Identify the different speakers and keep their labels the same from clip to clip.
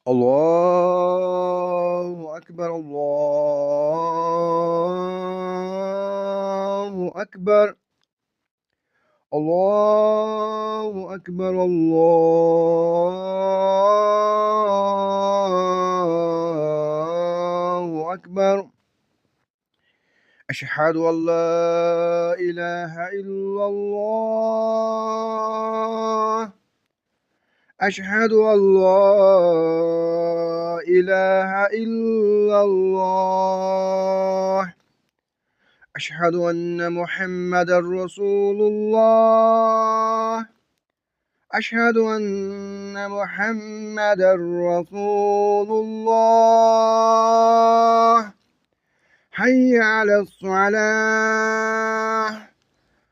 Speaker 1: الله أكبر الله أكبر الله أكبر الله أكبر. أشهد أن لا إله إلا الله. أشهد أن لا إله إلا الله. أشهد أن محمدا رسول الله. أشهد أن محمدا رسول الله. حي على الصلاة.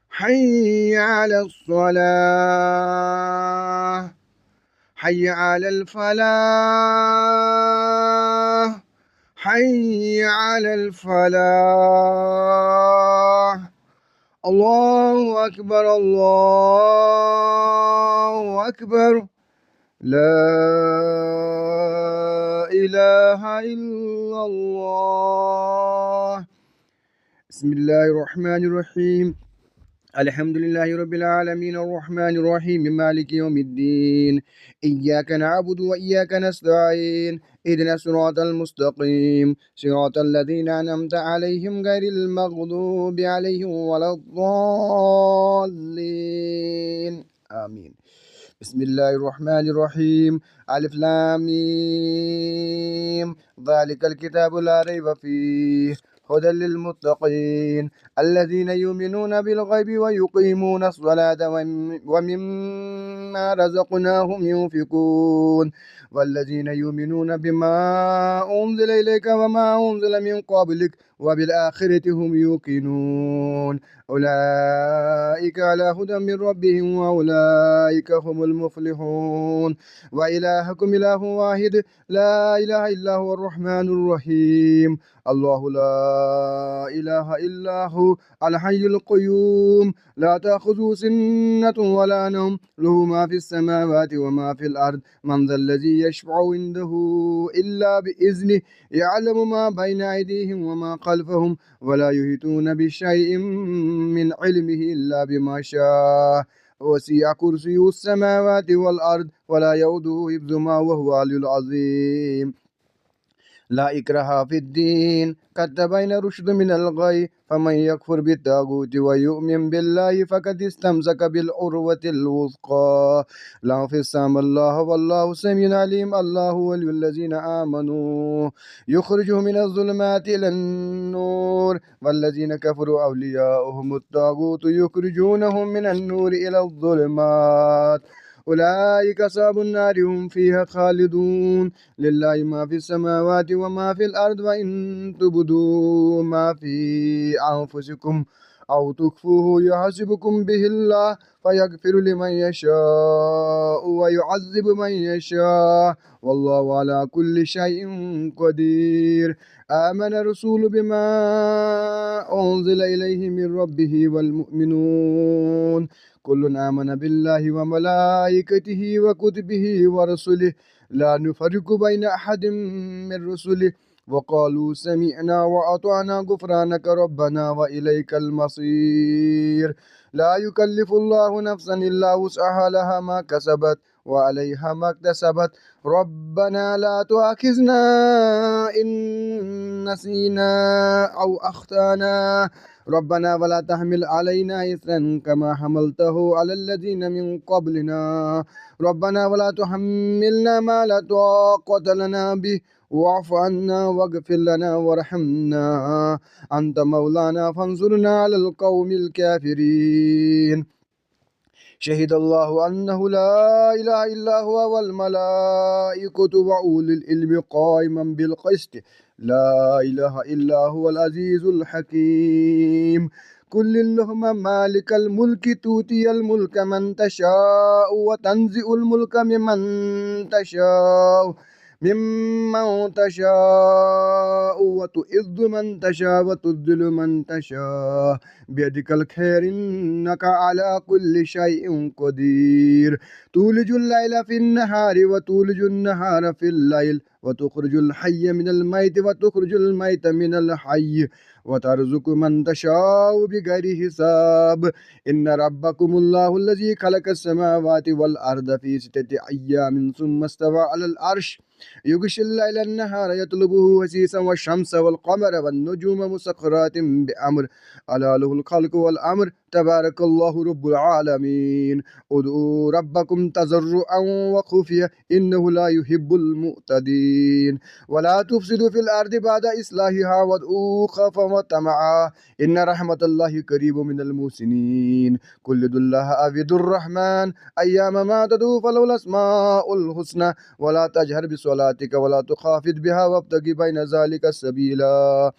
Speaker 1: حي على الصلاة. حي على الفلاح. حي على الفلاح. الله أكبر الله أكبر. لا إله إلا الله. بسم الله الرحمن الرحيم. الحمد لله رب العالمين الرحمن الرحيم مالك يوم الدين. إياك نعبد وإياك نستعين. اهدنا الصراط المستقيم صراط الذين أنعمت عليهم غير المغضوب عليهم ولا الضالين آمين. بسم الله الرحمن الرحيم. ألف لام ميم. ذلك الكتاب لا ريب فيه هدى للمتقين الذين يؤمنون بالغيب ويقيمون الصلاة ومما رزقناهم ينفقون والذين يؤمنون بما أنزل إليك وما أنزل من قبلك وبالآخرة هم يوقنون أولئك على هدى من ربهم وأولئك هم المفلحون. وإلهكم إله واحد لا إله إلا هو الرحمن الرحيم. الله لا إله إلا هو الحي القيوم لا تأخذه سنة ولا نوم له ما في السماوات وما في الأرض من ذا الذي يشفع عنده إلا بإذنه يعلم ما بين أيديهم وما خلفهم ولا يحيطون بشيء من علمه إلا بما شاء وسع كرسيه السماوات والأرض ولا يؤوده حفظهما وهو العلي العظيم. لا إكراه في الدين قد تبين الرشد من الغي فمن يكفر بالطاغوت ويؤمن بالله فقد استمسك بالعروة الوثقى لا انفصام الله والله سميع عليم. الله ولي الذين آمنوا يخرجهم من الظلمات إلى النور والذين كفروا أولياؤهم الطاغوت يخرجونهم من النور إلى الظلمات أولئك أصحاب النار هم فيها خالدون. لله ما في السماوات وما في الأرض وإن تبدوا ما في أنفسكم أو تخفوه يحاسبكم به الله فيغفر لمن يشاء ويعذب من يشاء والله على كل شيء قدير. آمن الرسول بما أنزل إليه من ربه والمؤمنون كل آمن بالله وملائكته وكتبه ورسله لا نفرق بين أحد من رسله وقالوا سمعنا وأطعنا غفرانك ربنا وإليك المصير. لا يكلف الله نفسا إلا وسعها لها ما كسبت وعليها ما اكتسبت ربنا لا تؤاخذنا إن نسينا أو أخطأنا ربنا ولا تحمل علينا إثرا كما حملته على الذين من قبلنا ربنا ولا تحملنا ما لا طاقة لنا به واعف عنا واغفر لنا وارحمنا أنت مولانا فانصرنا على القوم الكافرين. شهد الله أنه لا إله إلا هو والملائكة وأولي العلم قائما بالقسط لا إله إلا هو العزيز الحكيم. كل اللهم مالك الملك تؤتي الملك من تشاء وتنزع الملك ممن تشاء ممن تشاء وتعز من تشاء وتذل من تشاء بيدك الخير إنك على كل شيء قدير تولج الليل في النهار وتولج النهار في الليل وتخرج الحي من الميت وتخرج الميت من الحي وترزق من تشاء بغير حساب إن ربكم الله الذي خلق السماوات والأرض في 6 أيام ثم استوى على العرش يغشي الليل النهار يطلبه حثيثا والشمس والقمر والنجوم مسخرات بأمر ألا له الخلق والأمر تبارك الله رب العالمين ادعوا ربكم تضرعا وخفيا إنه لا يحب المعتدين ولا تفسدوا في الأرض بعد إصلاحها وادعوه خوفا وطمعا إن رحمة الله قريب من المحسنين كل الله عبد الرحمن أيام ما تدعو فله الأسماء الحسنى ولا تجهر بصلاتك ولا تخافت بها وابتغ بين ذلك سبيلا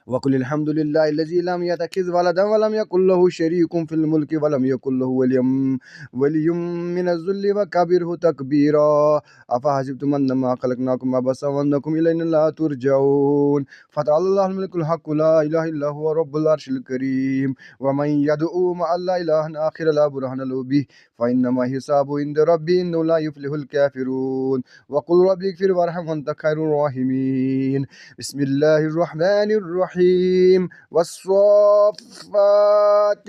Speaker 1: وقل الحمد لله الذي لم يتخذ ولدا ولم يكن له شريك في الملك ولم يكن له ولي من الذل وكبره تكبيرا أفحسبتم أنما خلقناكم عبثا وأنكم إلينا لا ترجعون فتعالى الله الملك الحق لا إله إلا هو رب العرش الكريم ومن يدعو مع الله إلها آخر لا برهان له به فإنما حسابه عند ربي إنه لا يفلح الكافرون وقل ربي اغفر وارحم وأنت خير الراحمين بسم الله الرحمن الرحيم والصافات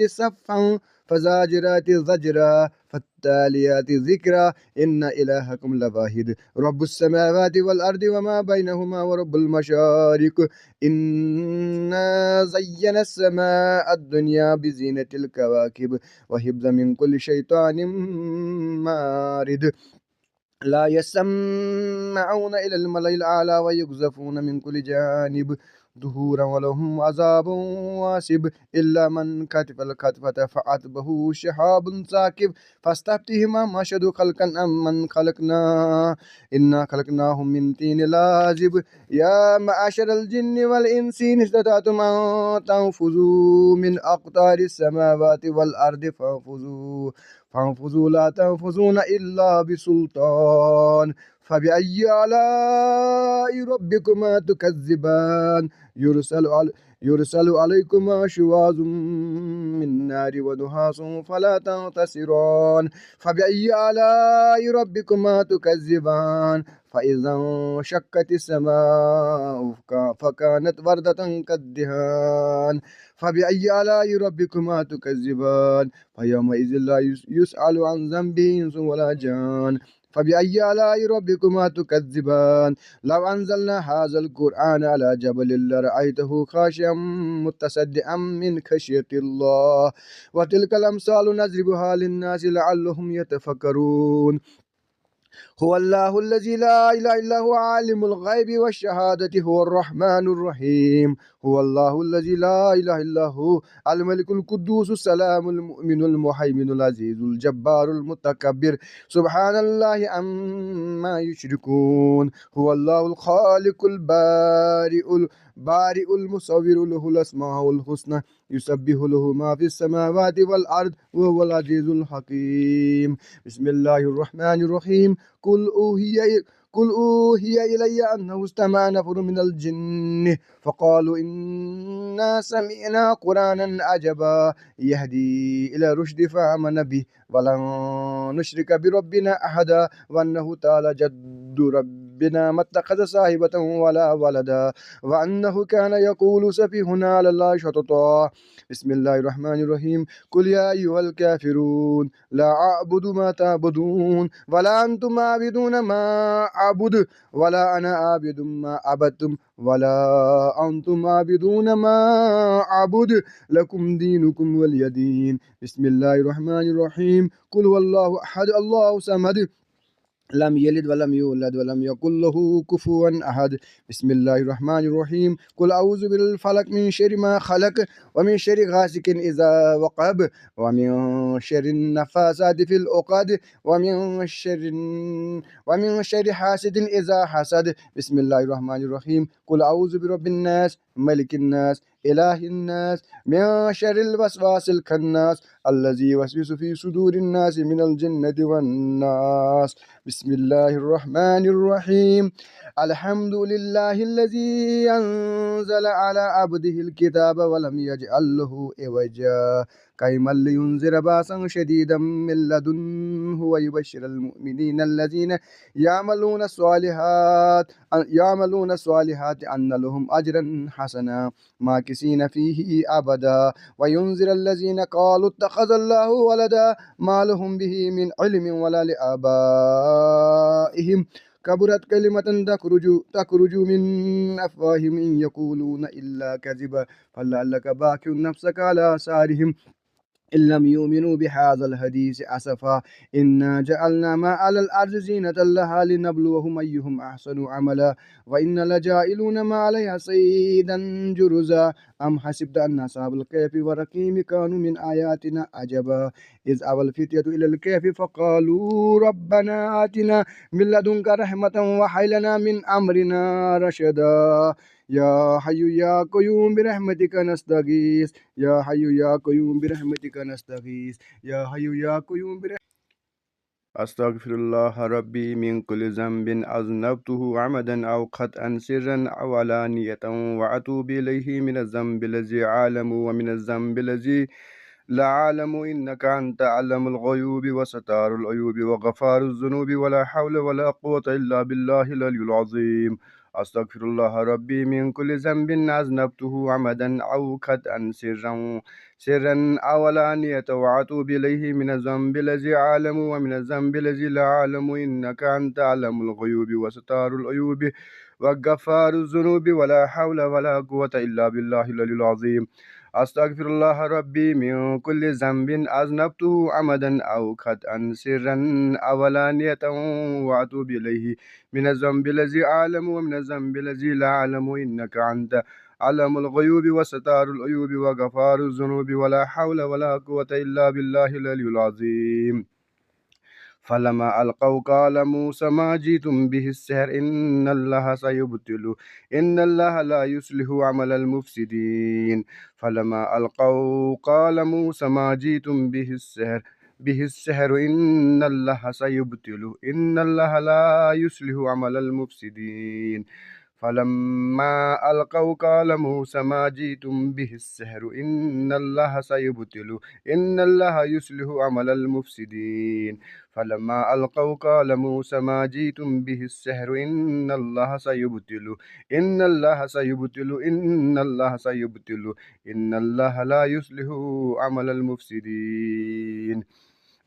Speaker 1: صفا فزاجرات زجرا فالتاليات ذكرا إن إلهكم لواحد رب السماوات والأرض وما بينهما ورب المشارق إنا زينا السماء الدنيا بزينة الكواكب وحفظا من كل شيطان مارد لا يسمعون إلى الملأ الأعلى ويقذفون من كل جانب دهورا ولهم عذاب واسب إلا من كتف الكتفة فأتبه شهاب ثاقب فاستفتهم أشهد خلقا أم من خلقنا إنا خلقناهم من طين لازب يا معشر الجن والإنس إن استطعتم أن تنفذوا من أقطار السماوات والأرض فانفذوا لا تنفذون إلا بسلطان فبأي آلاء ربكما تكذبان يرسل عليكما شواظ من نار ونحاس فلا تنتصران فبأي آلاء ربكما تكذبان فإذا انشقت السماء فكانت وردة كالدهان فبأي آلاء ربكما تكذبان فيومئذ لا يسأل عن ذنبه إنس ولا جان فبأي آلاء ربكما تكذبان لو أنزلنا هذا القرآن على جبل لرأيته خاشعا متصدعا من خشية الله وتلك الأمثال نضربها للناس لعلهم يتفكرون هو الله الذي لا إله إلا هو عالم الغيب والشهادة هو الرحمن الرحيم هو الله الذي لا إله إلا هو الملك القدوس السلام المؤمن المهيمن العزيز الجبار المتكبر سبحان الله عما يشركون هو الله الخالق البارئ المصور له الأسماء الحسنى يسبح له ما في السماوات والأرض وهو العزيز الحكيم بسم الله الرحمن الرحيم قل أوهي إلي أنه استمع نفر من الجن فقالوا إنا سمعنا قرآنا عجبا يهدي إلى رشد فآمنا به ولن نشرك بربنا أحدا وأنه تعالى جد ربنا ما اتخذ صاحبة ولا ولدا وأنه كان يقول سفيهنا على الله شططا بسم الله الرحمن الرحيم قل يا أيها الكافرون لا أعبد ما تعبدون ولا أنتم عابدون ما أعبد ولا أنا عابد ما عبدتم ولا أنتم عابدون ما أعبد لكم دينكم ولي دين بسم الله الرحمن الرحيم قل هو الله أحد الله صمد لم يلد ولم يولد ولم يكن له كفوا أحد بسم الله الرحمن الرحيم قل أعوذ بالفلق من شر ما خلق ومن شر غاسق إذا وقب ومن شر النفاثات في العقد ومن شر حاسد إذا حسد بسم الله الرحمن الرحيم قل أعوذ برب الناس ملك الناس إله الناس من شر الوسواس الخناس الذي يوسوس في صدور الناس من الجنة والناس. بسم الله الرحمن الرحيم. الحمد لله الذي أنزل على عبده الكتاب ولم يجعل له عوجا قيما لينذر باسا شديدا من لدنه ويبشر المؤمنين الذين يعملون الصالحات أن لهم أجرا حسنا ماكثين فيه أبدا وينذر الذين قالوا اتخذ الله ولدا ما لهم به من علم ولا لآبائهم كبرت كلمة تخرج من أفواههم إن يقولون إلا كذبا فلعلك باكٍ نفسك على آثارهم إن لم يؤمنوا بهذا الحديث أسفا إنا جعلنا ما على الأرض زينة لها لنبلوهم أيهم أحسن عملا وإنا لجائلون ما عليها صيدا جرزا أم حسبت أن أصحاب الكهف والرقيم كانوا من آياتنا عجبا إذ أوى الفتية إلى الكهف فقالوا ربنا آتنا من لدنك رحمة وهب لنا من أمرنا رشدا يا حي يا قيوم برحمتك نستغيث يا حي يا قيوم برحمتك نستغيث يا حي يا قيوم أستغفر الله ربي من كل ذنب أذنبته عمدا أو خطأ سرا أو علانية وأتوب إليه من الذنب الذي أعلم ومن الذنب الذي لا أعلم إنك أنت أعلم الغيوب وستار العيوب وغفار الذنوب ولا حول ولا قوة إلا بالله العلي العظيم. أستغفر الله ربي من كل ذنب أذنبته عمدا أو خطأ سرا أو علانية وأتوب إليه من الذنب الذي أعلم ومن الذنب الذي لا أعلم إنك أنت أعلم الغيوب وستار العيوب وغفار الذنوب ولا حول ولا قوة إلا بالله العلي العظيم. أستغفر الله ربي من كل ذنب أذنبته عمدا أو خطأ سرا أو علانية وأتوب إليه من الذنب الذي أعلم ومن الذنب الذي لا أعلم إنك أنت علم الغيوب وستار العيوب وغفار الذنوب ولا حول ولا قوة إلا بالله العلي العظيم. فلما ألقوا قال موسى ما جئتم به السحر إن الله سيبطله إن الله لا يصلح عمل المفسدين. فلما ألقوا قال موسى ما جئتم به السحر إن الله سيبطله إن الله لا يصلح عمل المفسدين. فلما ألقوا قال موسى ما جئتم به السحر إن الله سيبطله إن الله يصلح عمل المفسدين. فلما ألقوا قال موسى ما جئتم به السحر إن الله سيبطله إن الله سيبطله إن الله سيبطله إن الله لا يصلح عمل المفسدين.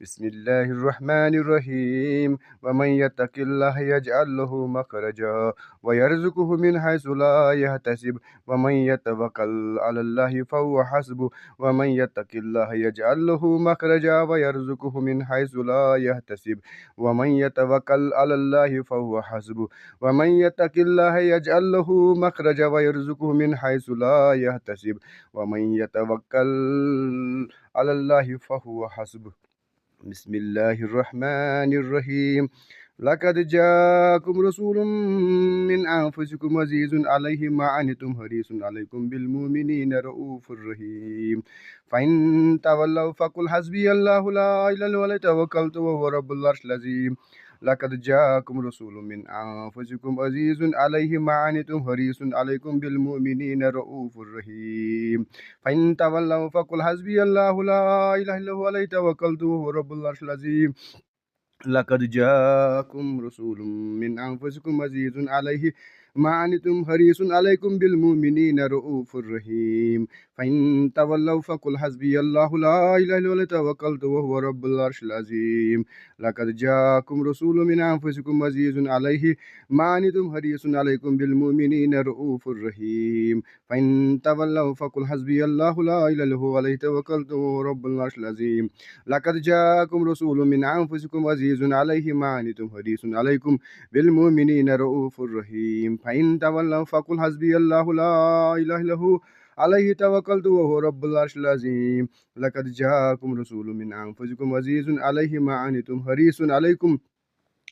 Speaker 1: بسم الله الرحمن الرحيم. ومن يتق الله يجعل له مخرجا ويرزقه من حيث لا يحتسب ومن يتوكل على الله فهو حسبه ومن يتق الله يجعل له مخرجا ويرزقه من حيث لا يحتسب ومن يتوكل على الله فهو حسبه ومن يتق الله يجعل له مخرجا ويرزقه من حيث لا يحتسب ومن يتوكل على الله فهو حسبه. بسم الله الرحمن الرحيم. لقد جاءكم رسول من أنفسكم عزيز عليه ما عنتم حريص عليكم بالمؤمنين رؤوف رحيم. فإن تولوا فقل حسبي الله لا إله إلا هو توكلت وهو رب العرش العظيم. لقد جاءكم رسول من أنفسكم عزيز عليه ما عنتم حريص عليكم بالمؤمنين رؤوف رحيم. فإن تولوا فقل حسبي الله لا إله إلا هو عليه توكلت وهو رب العرش العظيم. لقد جاءكم رسول من أنفسكم عزيز عليه ما عنتم حريص عليكم بالمؤمنين رؤوف رحيم. فإن تولوا فقل حسبي الله لا إله إلا هو توكلت وهو رب العرش العظيم. لقد جاءكم رسول من أنفسكم عزيز عليه ما عنتم حريص عليكم بالمؤمنين رؤوف رحيم. فإن تولوا فقل حسبي الله لا إله إلا هو عليه توكلت وهو رب العرش العظيم. لقد جاءكم رسول من أنفسكم عزيز عليه ما عنتم حريص عليكم بالمؤمنين رؤوف رحيم. فإن تولوا فقل حسبي الله لا إله إلا هو عليه توكلت وهو رب العرش العظيم. لقد جاءكم رسول من أنفسكم عزيز عليه ما عنتم حريص عليكم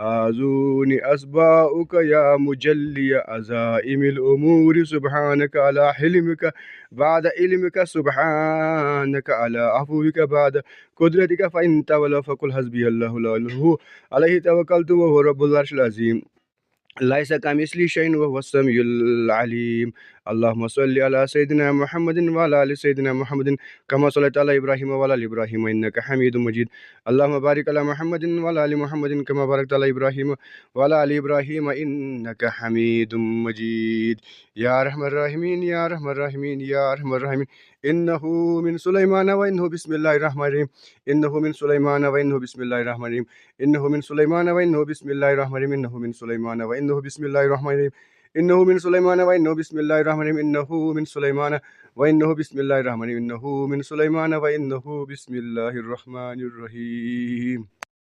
Speaker 1: आज़ूनी अस्बाउका या मुजल्लिय अज़ाइमिल उमूर सुब्हानका अला हिल्मिका बाद इल्मिका सुब्हानका अला अफ़ुविका बाद कुदरतिका फ़इन तवल्लव फ़कुल हस्बियल्लाहु ला इलाहा इल्ला हु अलैहि तवक्कलतु व हुवा रब्बुल अर्शिल अज़ीम लैसा कमिस्लिही शैउन व हुवस समीउल अलीम। अल्लाहुम्मा सल्लि अला सय्यिदिना मुहम्मदिन व अला आलि सय्यिदिना मुहम्मदिन कमा सल्लैता अला इब्राहीम व अला आलि इब्राहीम इन्नका हमीदुम मजीद। अल्लाहुम्मा बारिक अला मुहम्मदिन व अला आलि मुहम्मदिन कमा बारकता अला इब्राहीम व अला आलि इब्राहीम इन्नका हमीदुम मजीद। या रहमान राहिमीन या रहमान राहिमीन या रहमान राहिमीन इन्नहु मिन सुलैमान व इन्नहु बिस्मिल्लाहिर रहमानिर रहीम इन्नहु मिन सुलैमान व इन्नहु बिस्मिल्लाहिर रहमानिर रहीम इन्नहु मिन सुलैमान व इन्नहु बिस्मिल्लाहिर रहमानिर रहीम इन्नहु मिन सुलैमान व इन्नहु बिस्मिल्लाहिर रहमानिर रहीम इन्नहु मिन सुलैमान व इन्नहु बिस्मिल्लाहिर रहमानिर रहीम इन्नहु मिन सुलैमान व इन्नहु बिस्मिल्लाहिर रहमानिर रहीम इन्नहु मिन सुलैमान व इन्नहु बिस्मिल्लाहिर रहमानिर रहीम।